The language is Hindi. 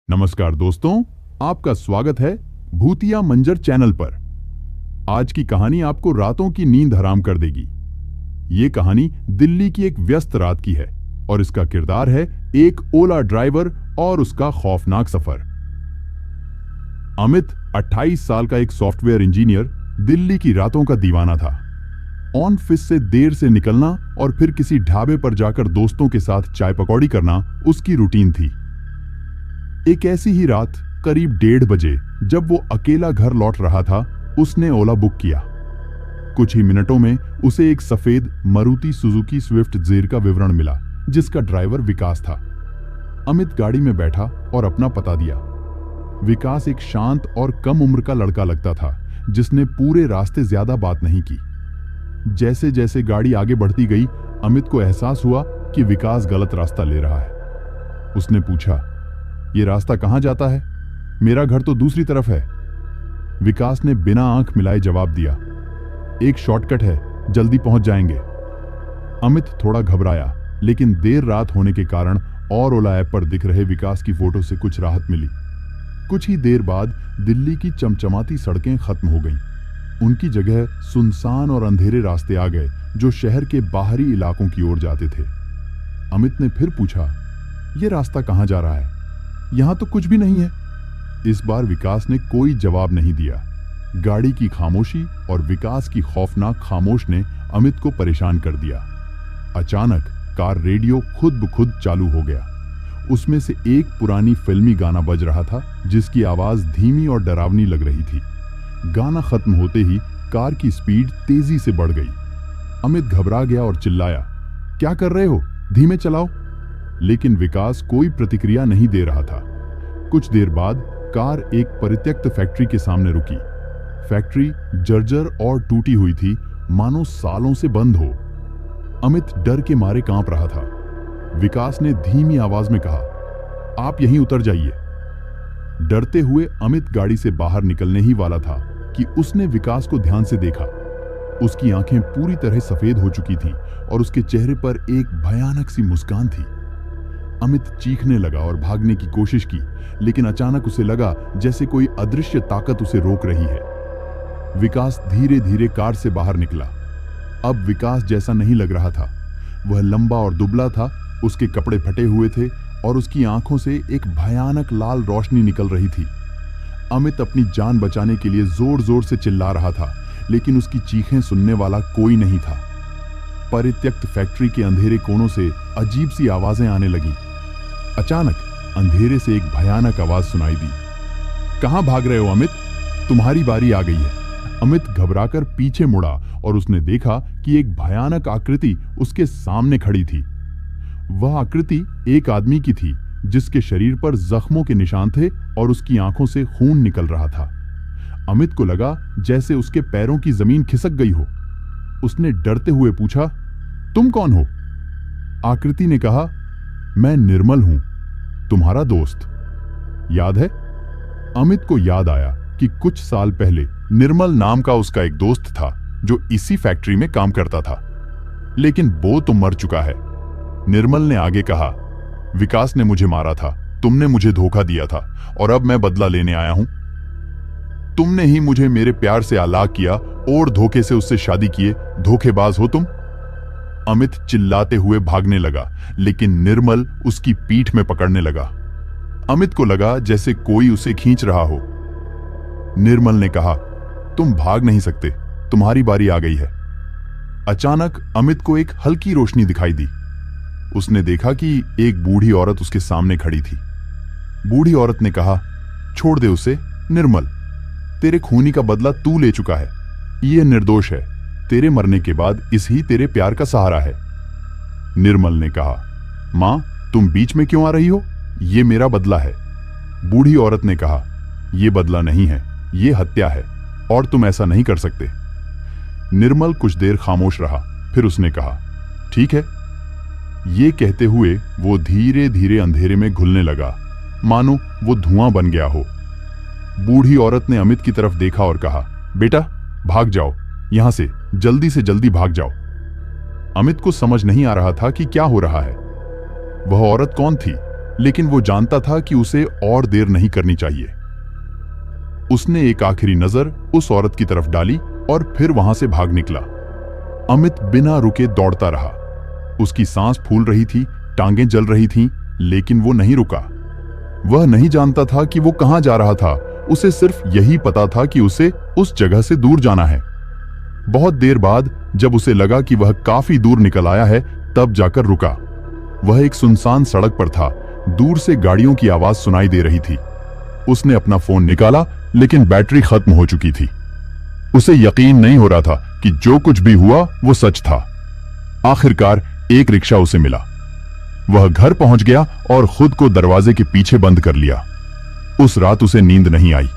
नमस्कार दोस्तों, आपका स्वागत है भूतिया मंजर चैनल पर। आज की कहानी आपको रातों की नींद हराम कर देगी। ये कहानी दिल्ली की एक व्यस्त रात की है और इसका किरदार है एक ओला ड्राइवर और उसका खौफनाक सफर। अमित 28 साल का एक सॉफ्टवेयर इंजीनियर दिल्ली की रातों का दीवाना था। ऑफिस से देर से निकलना और फिर किसी ढाबे पर जाकर दोस्तों के साथ चाय पकौड़ी करना उसकी रूटीन थी। एक ऐसी ही रात करीब 1:30 बजे जब वो अकेला घर लौट रहा था, उसने ओला बुक किया। कुछ ही मिनटों में उसे एक सफेद मारुति सुजुकी स्विफ्ट डिजायर का विवरण मिला, जिसका ड्राइवर विकास था। अमित गाड़ी में बैठा और अपना पता दिया। विकास एक शांत और कम उम्र का लड़का लगता था, जिसने पूरे रास्ते ज्यादा बात नहीं की। जैसे जैसे गाड़ी आगे बढ़ती गई, अमित को एहसास हुआ कि विकास गलत रास्ता ले रहा है। उसने पूछा, ये रास्ता कहां जाता है? मेरा घर तो दूसरी तरफ है। विकास ने बिना आंख मिलाए जवाब दिया, एक शॉर्टकट है, जल्दी पहुंच जाएंगे। अमित थोड़ा घबराया, लेकिन देर रात होने के कारण और ओला ऐप पर दिख रहे विकास की फोटो से कुछ राहत मिली। कुछ ही देर बाद दिल्ली की चमचमाती सड़कें खत्म हो गईं। उनकी जगह सुनसान और अंधेरे रास्ते आ गए, जो शहर के बाहरी इलाकों की ओर जाते थे। अमित ने फिर पूछा, यह रास्ता कहां जा रहा है? यहां तो कुछ भी नहीं है। इस बार विकास ने कोई जवाब नहीं दिया। गाड़ी की खामोशी और विकास की खौफनाक खामोश ने अमित को परेशान कर दिया। अचानक कार रेडियो खुद ब खुद चालू हो गया। उसमें से एक पुरानी फिल्मी गाना बज रहा था, जिसकी आवाज धीमी और डरावनी लग रही थी। गाना खत्म होते ही कार की स्पीड तेजी से बढ़ गई। अमित घबरा गया और चिल्लाया, क्या कर रहे हो? धीमे चलाओ। लेकिन विकास कोई प्रतिक्रिया नहीं दे रहा था। कुछ देर बाद कार एक परित्यक्त फैक्ट्री के सामने रुकी। फैक्ट्री जर्जर और टूटी हुई थी, मानो सालों से बंद हो। अमित डर के मारे कांप रहा था। विकास ने धीमी आवाज में कहा, आप यहीं उतर जाइए। डरते हुए अमित गाड़ी से बाहर निकलने ही वाला था कि उसने विकास को ध्यान से देखा। उसकी आंखें पूरी तरह सफेद हो चुकी थीं और उसके चेहरे पर एक भयानक सी मुस्कान थी। अमित चीखने लगा और भागने की कोशिश की, लेकिन अचानक उसे लगा जैसे कोई अदृश्य ताकत उसे रोक रही है। विकास धीरे धीरे कार से बाहर निकला। अब विकास जैसा नहीं लग रहा था। वह लंबा और दुबला था, उसके कपड़े फटे हुए थे और उसकी आंखों से एक भयानक लाल रोशनी निकल रही थी। अमित अपनी जान बचाने के लिए जोर जोर से चिल्ला रहा था, लेकिन उसकी चीखें सुनने वाला कोई नहीं था। परित्यक्त फैक्ट्री के अंधेरे कोनों से अजीब सी आवाजें आने लगीं। अचानक अंधेरे से एक भयानक आवाज सुनाई दी, कहां भाग रहे हो अमित? तुम्हारी बारी आ गई है। अमित घबराकर पीछे मुड़ा और उसने देखा कि एक भयानक आकृति उसके सामने खड़ी थी। वह आकृति एक आदमी की थी, जिसके शरीर पर जख्मों के निशान थे और उसकी आंखों से खून निकल रहा था। अमित को लगा जैसे उसके पैरों की जमीन खिसक गई हो। उसने डरते हुए पूछा, तुम कौन हो? आकृति ने कहा, मैं निर्मल हूं, तुम्हारा दोस्त। याद है? अमित को याद आया कि कुछ साल पहले निर्मल नाम का उसका एक दोस्त था, जो इसी फैक्ट्री में काम करता था, लेकिन वो तो मर चुका है। निर्मल ने आगे कहा, विकास ने मुझे मारा था, तुमने मुझे धोखा दिया था और अब मैं बदला लेने आया हूं। तुमने ही मुझे मेरे प्यार से अलग किया और धोखे से उससे शादी किए, धोखेबाज हो तुम। अमित चिल्लाते हुए भागने लगा, लेकिन निर्मल उसकी पीठ में पकड़ने लगा। अमित को लगा जैसे कोई उसे खींच रहा हो। निर्मल ने कहा, तुम भाग नहीं सकते, तुम्हारी बारी आ गई है। अचानक अमित को एक हल्की रोशनी दिखाई दी। उसने देखा कि एक बूढ़ी औरत उसके सामने खड़ी थी। बूढ़ी औरत ने कहा, छोड़ दे उसे निर्मल, तेरे खूनी का बदला तू ले चुका है। यह निर्दोष है, तेरे मरने के बाद इस ही तेरे प्यार का सहारा है। निर्मल ने कहा, मां, तुम बीच में क्यों आ रही हो? यह मेरा बदला है। बूढ़ी औरत ने कहा, यह बदला नहीं है, यह हत्या है और तुम ऐसा नहीं कर सकते। निर्मल कुछ देर खामोश रहा, फिर उसने कहा, ठीक है। ये कहते हुए वो धीरे धीरे अंधेरे में घुलने लगा, मानो वो धुआं बन गया हो। बूढ़ी औरत ने अमित की तरफ देखा और कहा, बेटा भाग जाओ, यहां से जल्दी भाग जाओ। अमित को समझ नहीं आ रहा था कि क्या हो रहा है। वह औरत कौन थी? लेकिन वो जानता था कि उसे और देर नहीं करनी चाहिए। उसने एक आखिरी नजर उस औरत की तरफ डाली और फिर वहां से भाग निकला। अमित बिना रुके दौड़ता रहा। उसकी सांस फूल रही थी, टांगें जल रही थीं, लेकिन वो नहीं रुका। वह नहीं जानता था कि वो कहां जा रहा था। उसे सिर्फ यही पता था कि उसे उस जगह से दूर जाना है। बहुत देर बाद जब उसे लगा कि वह काफी दूर निकल आया है, तब जाकर रुका। वह एक सुनसान सड़क पर था। दूर से गाड़ियों की आवाज सुनाई दे रही थी। उसने अपना फोन निकाला, लेकिन बैटरी खत्म हो चुकी थी। उसे यकीन नहीं हो रहा था कि जो कुछ भी हुआ वो सच था। आखिरकार एक रिक्शा उसे मिला। वह घर पहुंच गया और खुद को दरवाजे के पीछे बंद कर लिया। उस रात उसे नींद नहीं आई।